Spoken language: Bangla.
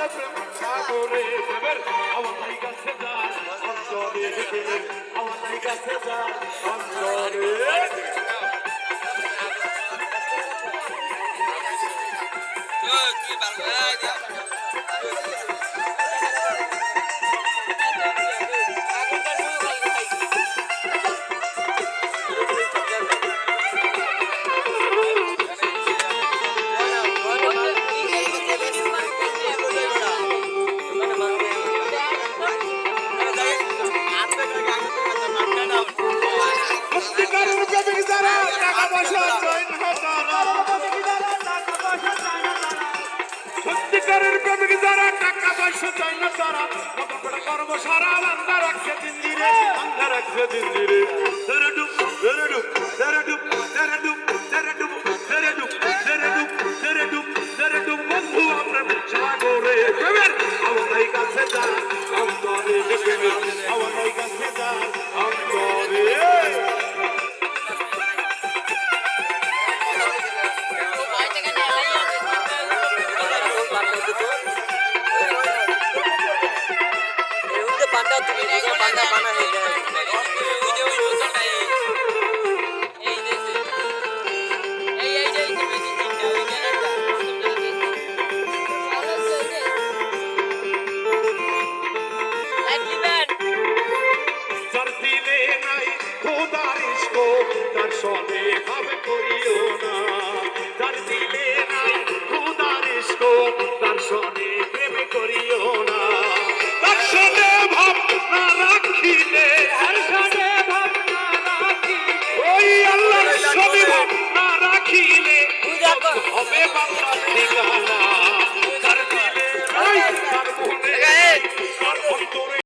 সাগরে প্রেমের আমাদের কাছে যান অন্তরে প্রেমের আমাদের কাছে যান অন্তরে সত্যিকারের প্রেমিক যারা টাকা পয়সা চাই না তারা কর্ম সারা বান্ধা রাখছে দিনদিরে বান্ধা রাখছে দিনদিরে তেরেডুপ তেরেডুপ তেরেডুপ তেরেডুপ তেরেডুপ তেরেডুপ তেরেডুপ তেরেডুপ তেরেডুপ বন্ধু প্রেম সাগরে প্রেমের আমাদের কাছে যান অন্তরে প্রেমের আমাদের কাছে যান অন্তরে তার সনে ভাবে করিও না তার দিলে নাই খুদার ইশক তার সনে প্রেমে করিও না তার সনে ভাব না রাখিলে তার সনে ভাব না রাখিলে ওই আল্লাহর সনে ভাব না রাখিলে হবে বাংলার ঠিকানা